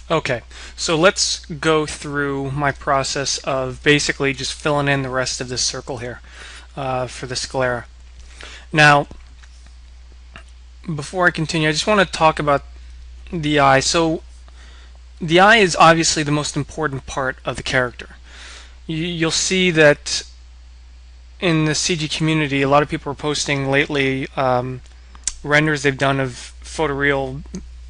Okay, so let's go through my process of basically just filling in the rest of this circle here for the sclera. Now, before I continue, I just want to talk about the eye. So, the eye is obviously the most important part of the character. You'll see that in the CG community, a lot of people are posting lately renders they've done of photoreal,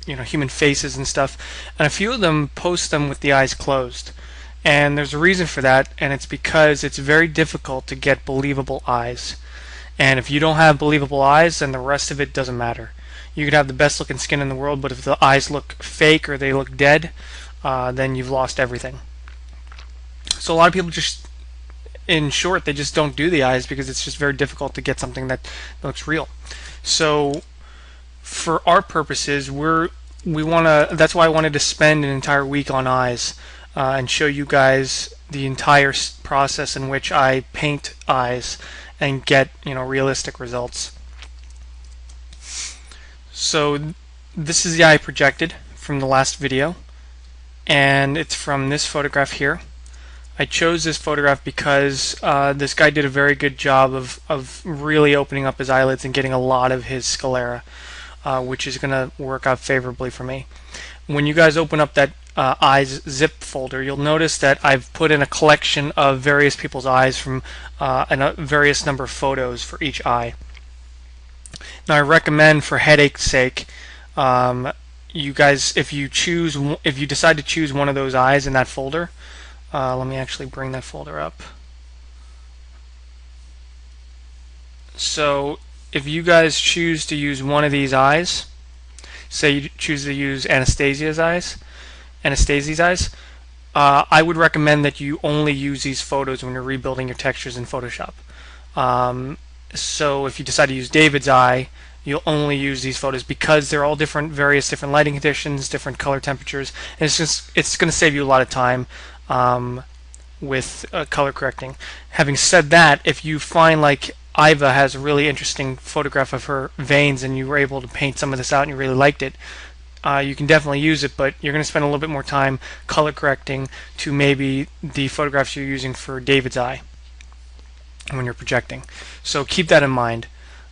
human faces and stuff, and a few of them post them with the eyes closed. And there's a reason for that, and it's because it's very difficult to get believable eyes. And if you don't have believable eyes, then the rest of it doesn't matter. You could have the best looking skin in the world, but if the eyes look fake or they look dead, then you've lost everything. So a lot of people just, in short, they just don't do the eyes because it's just very difficult to get something that looks real. So for our purposes, we want to. That's why I wanted to spend an entire week on eyes and show you guys the entire process in which I paint eyes and get realistic results. So this is the eye projected from the last video, and it's from this photograph here. I chose this photograph because this guy did a very good job of really opening up his eyelids and getting a lot of his sclera, which is going to work out favorably for me. When you guys open up that eyes zip folder, you'll notice that I've put in a collection of various people's eyes from a various number of photos for each eye. Now I recommend, for headache's sake, you guys, if you decide to choose one of those eyes in that folder, let me actually bring that folder up. So if you guys choose to use one of these eyes, say you choose to use Anastasia's eyes, I would recommend that you only use these photos when you're rebuilding your textures in Photoshop. So if you decide to use David's eye, you'll only use these photos because they're all various different lighting conditions, different color temperatures, and it's going to save you a lot of time with color correcting. Having said that, if you find like Iva has a really interesting photograph of her veins and you were able to paint some of this out and you really liked it, you can definitely use it, but you're going to spend a little bit more time color correcting to maybe the photographs you're using for David's eye when you're projecting. So keep that in mind.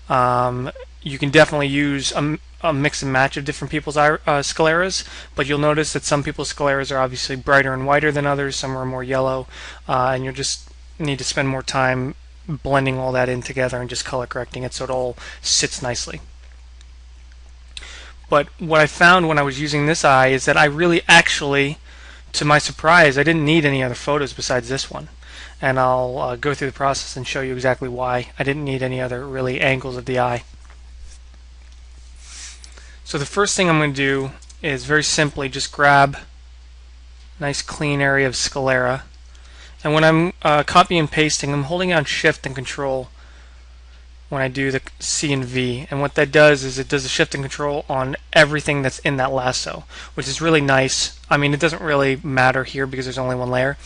You can definitely use a mix and match of different people's scleras, but you'll notice that some people's scleras are obviously brighter and whiter than others, some are more yellow, and you'll just need to spend more time blending all that in together and just color correcting it so it all sits nicely. But what I found when I was using this eye is that I really actually, to my surprise, I didn't need any other photos besides this one. And I'll go through the process and show you exactly why I didn't need any other really angles of the eye. So the first thing I'm going to do is very simply just grab a nice clean area of sclera. And when I'm copy and pasting, I'm holding down Shift and Control when I do the C and V. And what that does is it does a Shift and Control on everything that's in that lasso, which is really nice. I mean, it doesn't really matter here because there's only one layer.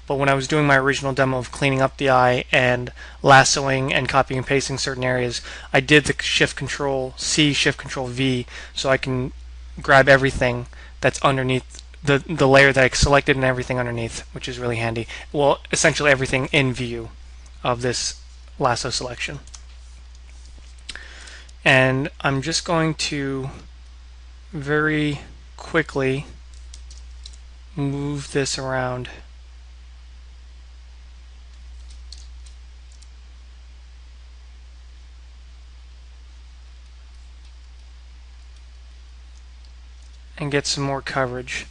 But when I was doing my original demo of cleaning up the eye and lassoing and copying and pasting certain areas, I did the Shift Control C, Shift Control V, so I can grab everything that's underneath the layer that I selected and everything underneath, which is really handy. Well, essentially everything in view of this lasso selection. And I'm just going to very quickly move this around. And get some more coverage.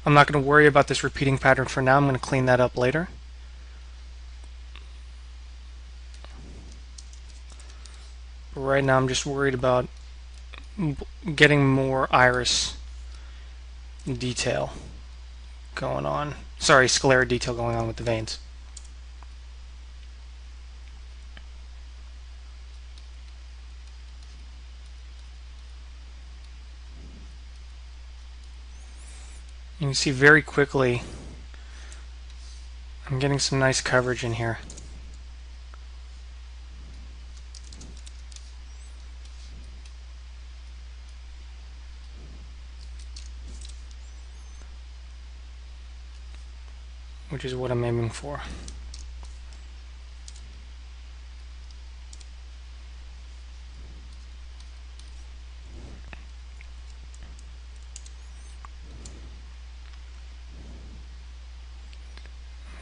I'm not going to worry about this repeating pattern for now. I'm going to clean that up later. But right now I'm just worried about getting more iris detail going on. Sorry, sclera detail going on with the veins. You can see very quickly I'm getting some nice coverage in here. which is what I'm aiming for.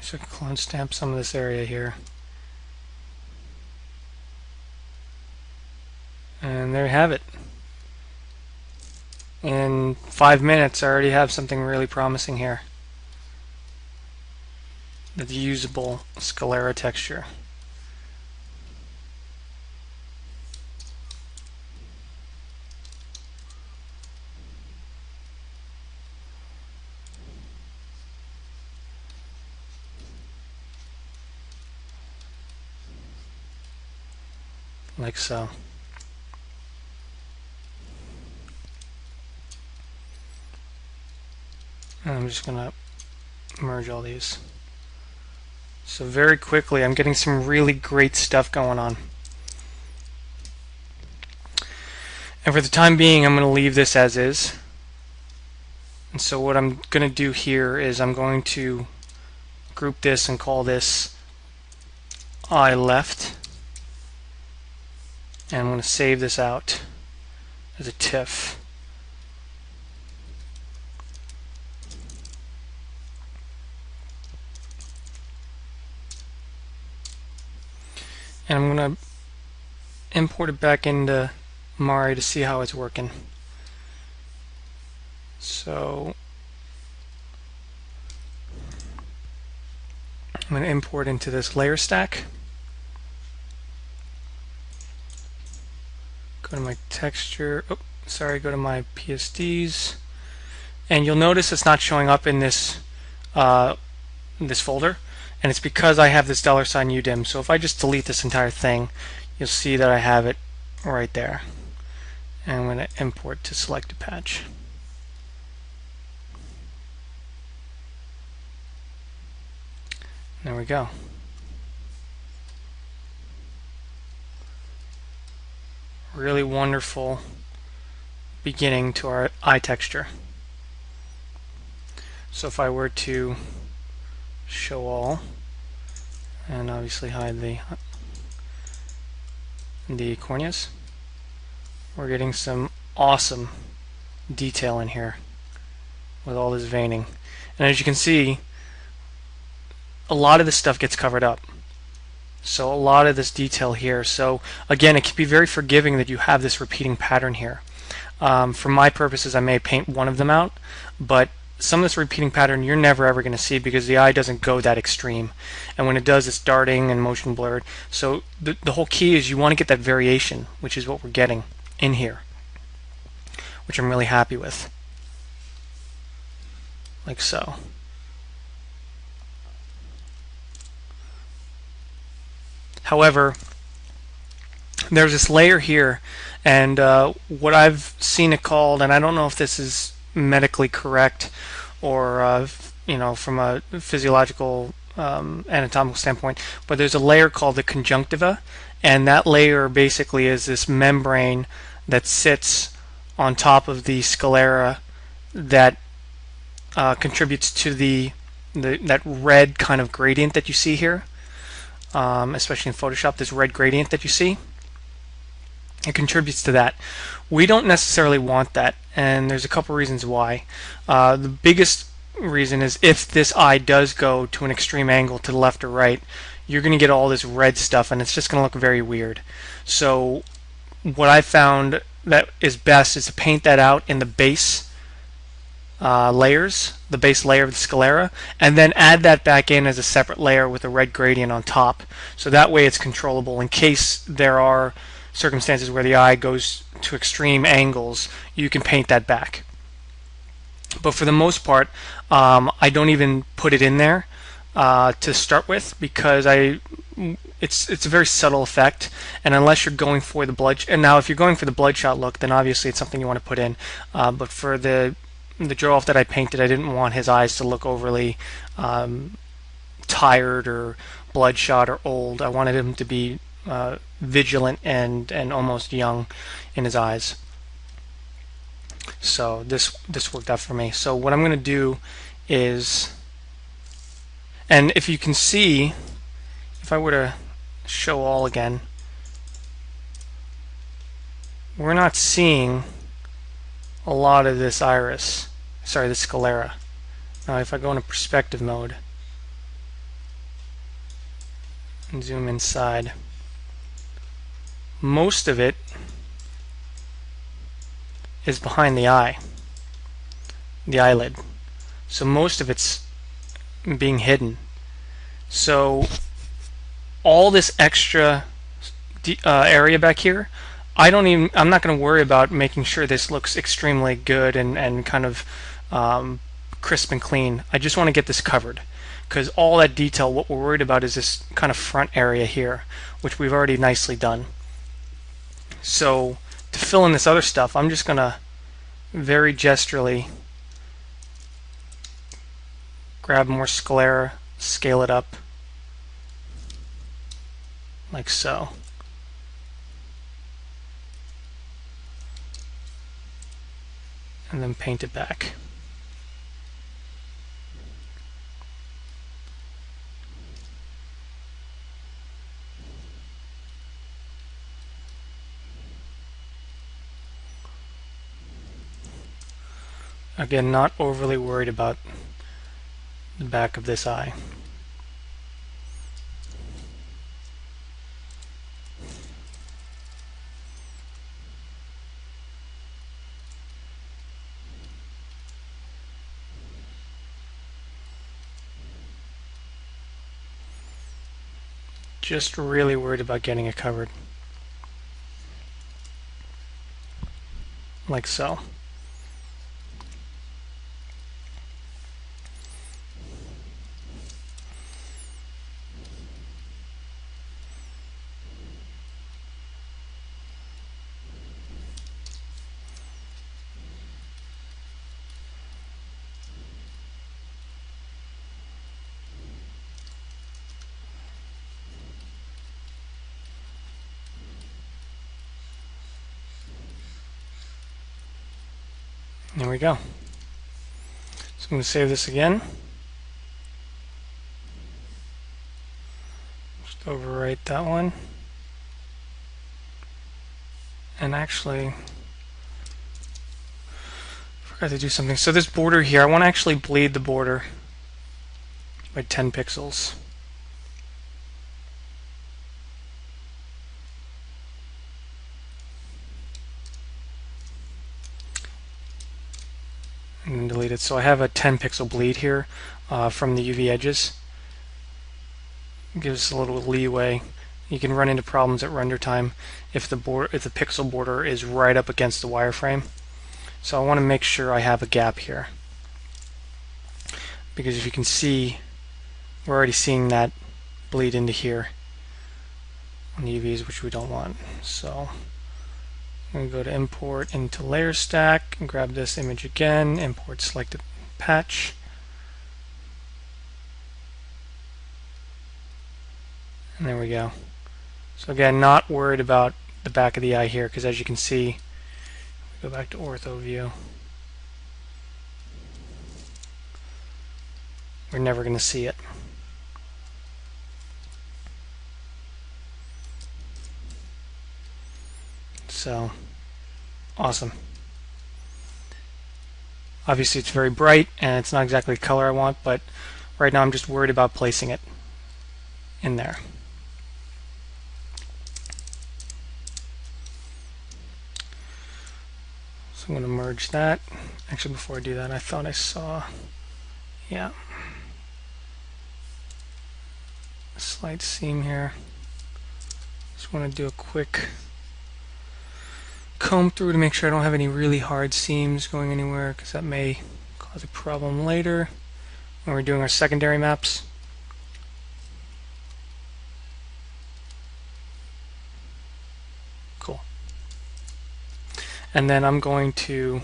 So clone stamp some of this area here. And there you have it. In 5 minutes I already have something really promising here. The usable sclera texture. Like so. And I'm just going to merge all these. So very quickly, I'm getting some really great stuff going on. And for the time being, I'm going to leave this as is. And so what I'm going to do here is I'm going to group this and call this eye left. And I'm going to save this out as a TIFF. And I'm going to import it back into Mari to see how it's working. So I'm going to import into this layer stack. Go to my texture, go to my PSDs, and you'll notice it's not showing up in this this folder, and it's because I have this $UDIM. So if I just delete this entire thing, you'll see that I have it right there. And I'm going to import to selected patch. There we go. Really wonderful beginning to our eye texture. So if I were to show all, and obviously hide the corneas, we're getting some awesome detail in here with all this veining. And as you can see, a lot of this stuff gets covered up. So a lot of this detail here. So again, it can be very forgiving that you have this repeating pattern here. For my purposes, I may paint one of them out, but some of this repeating pattern you're never ever going to see because the eye doesn't go that extreme. And when it does, it's darting and motion blurred. So the whole key is you want to get that variation, which is what we're getting in here, which I'm really happy with. Like so. However, there's this layer here, and what I've seen it called, and I don't know if this is medically correct or you know, from a physiological anatomical standpoint, but there's a layer called the conjunctiva, and that layer basically is this membrane that sits on top of the sclera that contributes to that red kind of gradient that you see here. Especially in Photoshop, this red gradient that you see, it contributes to that. We don't necessarily want that, and there's a couple reasons why. The biggest reason is if this eye does go to an extreme angle to the left or right, you're going to get all this red stuff, and it's just going to look very weird. So what I found that is best is to paint that out in the base layers, the base layer of the sclera, and then add that back in as a separate layer with a red gradient on top. So that way it's controllable in case there are circumstances where the eye goes to extreme angles, you can paint that back. But for the most part, I don't even put it in there to start with because it's a very subtle effect, and unless you're going for the blood, and now if you're going for the bloodshot look, then obviously it's something you want to put in. But for the Joe that I painted, I didn't want his eyes to look overly tired or bloodshot or old. I wanted him to be vigilant and almost young in his eyes. So this worked out for me. So what I'm going to do is, And if you can see, if I were to show all again, we're not seeing a lot of this iris, sorry, the sclera. Now if I go into perspective mode and zoom inside, most of it is behind the eye, the eyelid. So most of it's being hidden. So all this extra area back here, I'm not going to worry about making sure this looks extremely good and kind of crisp and clean. I just want to get this covered, because all that detail, what we're worried about is this kind of front area here, which we've already nicely done. So to fill in this other stuff, I'm just going to very gesturally grab more sclera, scale it up like so. And then paint it back. Again, not overly worried about the back of this eye. Just really worried about getting it covered. Like so. There we go. So I'm going to save this again. Just overwrite that one. And actually, forgot to do something. So this border here, I want to actually bleed the border by 10 pixels. And delete it. So I have a 10 pixel bleed here from the UV edges. It gives a little leeway. You can run into problems at render time if the pixel border is right up against the wireframe. So I want to make sure I have a gap here, because if you can see, we're already seeing that bleed into here on the UVs, which we don't want. So I'm going to go to import into layer stack and grab this image again, import selected patch. And there we go. So again, not worried about the back of the eye here, because as you can see, go back to ortho view, we're never going to see it. So, awesome. Obviously it's very bright and it's not exactly the color I want, but right now I'm just worried about placing it in there. So I'm going to merge that. Actually, before I do that, I thought I saw, yeah, a slight seam here. Just want to do a quick comb through to make sure I don't have any really hard seams going anywhere, because that may cause a problem later when we're doing our secondary maps. Cool. And then I'm going to,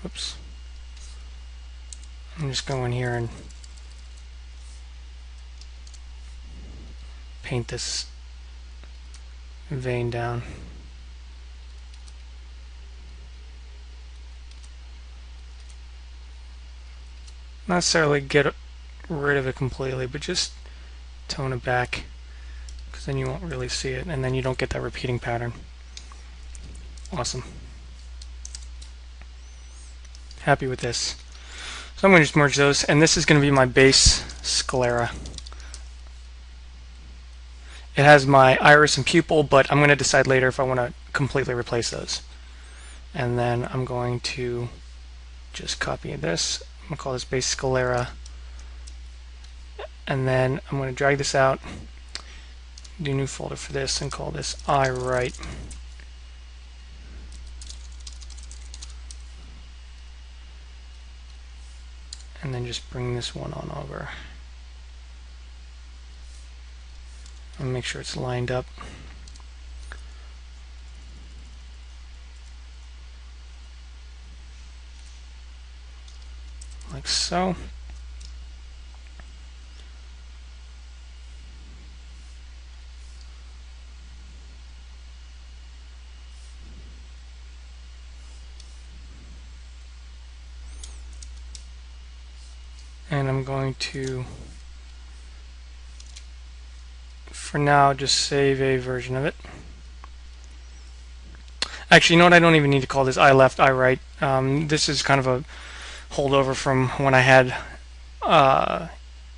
oops, I'm just going here and paint this vein down. Not necessarily get rid of it completely, but just tone it back, because then you won't really see it, and then you don't get that repeating pattern. Awesome. Happy with this. So I'm going to just merge those, and this is going to be my base sclera. It has my iris and pupil, but I'm going to decide later if I want to completely replace those. And then I'm going to just copy this. I'm going to call this base sclera. And then I'm going to drag this out, do a new folder for this, and call this iWrite. And then just bring this one on over. And make sure it's lined up. Like so. And I'm going to, for now, just save a version of it. Actually, you know what? I don't even need to call this iLeft, iWrite. This is kind of a holdover from when I had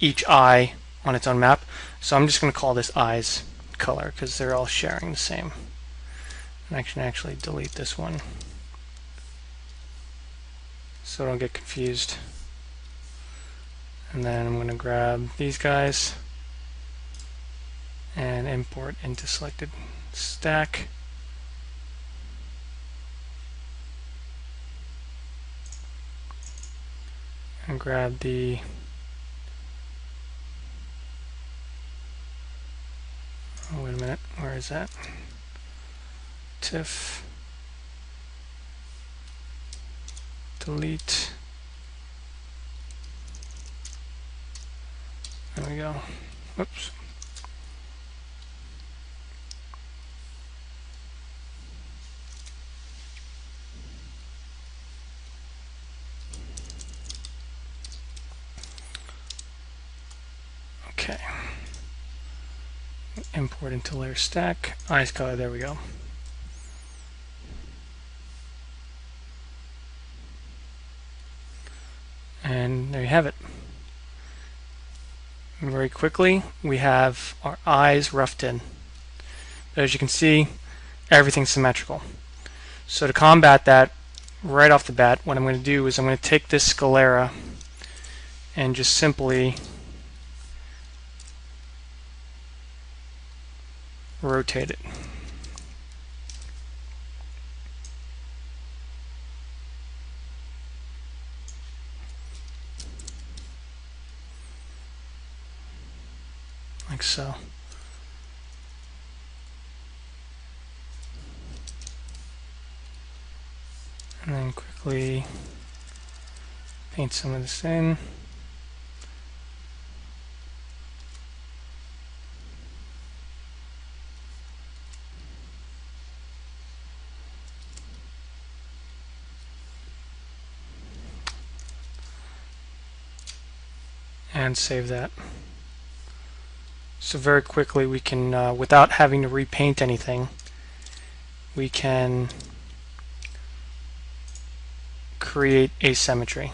each eye on its own map. So I'm just going to call this eyes color because they're all sharing the same. And I can actually delete this one so I don't get confused. And then I'm going to grab these guys and import into selected stack. And grab the oh, wait a minute, where is that? TIFF, delete. There we go. Oops. Okay. Import into layer stack. Eyes color, there we go. And there you have it. And very quickly, we have our eyes roughed in. But as you can see, everything's symmetrical. So to combat that, right off the bat, what I'm going to do is I'm going to take this sclera and just simply rotate it. Like so. And then quickly paint some of this in. And save that. So very quickly we can, without having to repaint anything, we can create asymmetry.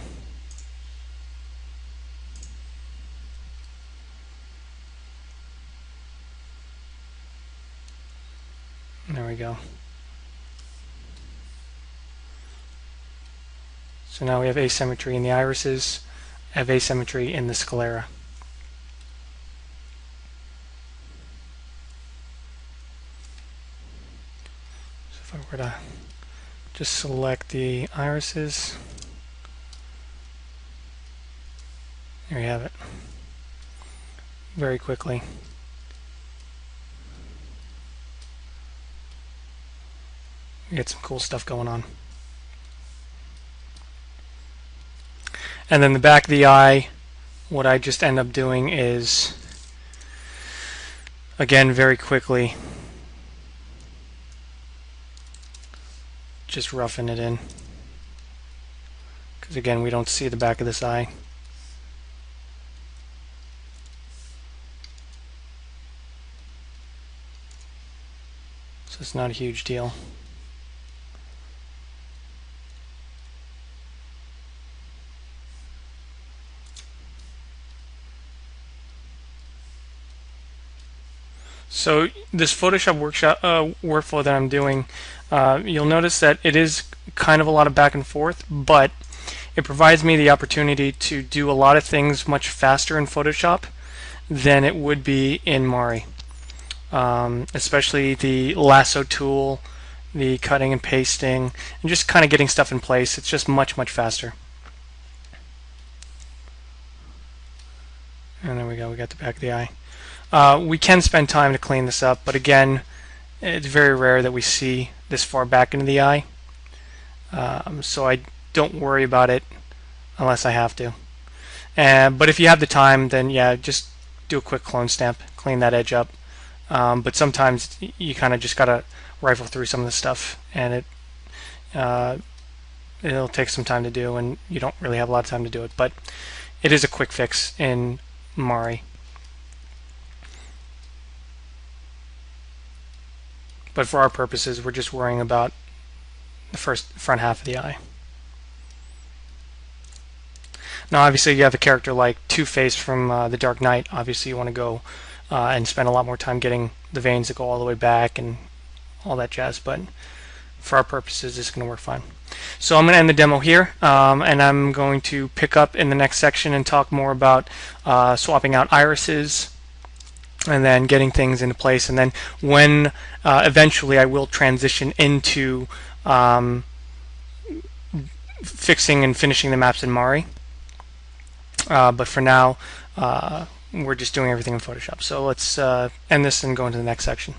There we go. So now we have asymmetry in the irises, have asymmetry in the sclera. So if I were to just select the irises, there you have it. Very quickly. We get some cool stuff going on. And then the back of the eye, what I just end up doing is, again, very quickly, just roughing it in. Because again, we don't see the back of this eye. so it's not a huge deal. So this Photoshop workshop workflow that I'm doing, you'll notice that it is kind of a lot of back and forth, but it provides me the opportunity to do a lot of things much faster in Photoshop than it would be in Mari. Especially the lasso tool, the cutting and pasting, and just kind of getting stuff in place. It's just much faster. And there we go, we got the back of the eye. We can spend time to clean this up, but again, it's very rare that we see this far back into the eye. So I don't worry about it unless I have to. But if you have the time, then yeah, just do a quick clone stamp, clean that edge up. But sometimes you kind of just gotta rifle through some of the stuff, and it'll take some time to do, and you don't really have a lot of time to do it. But it is a quick fix in Mari. But for our purposes, we're just worrying about the front half of the eye. Now, obviously, you have a character like Two-Face from The Dark Knight. Obviously, you want to go and spend a lot more time getting the veins that go all the way back and all that jazz. But for our purposes, it's going to work fine. So I'm going to end the demo here, and I'm going to pick up in the next section and talk more about swapping out irises, and then getting things into place, and then when eventually I will transition into fixing and finishing the maps in Mari. But for now, we're just doing everything in Photoshop. So let's end this and go into the next section.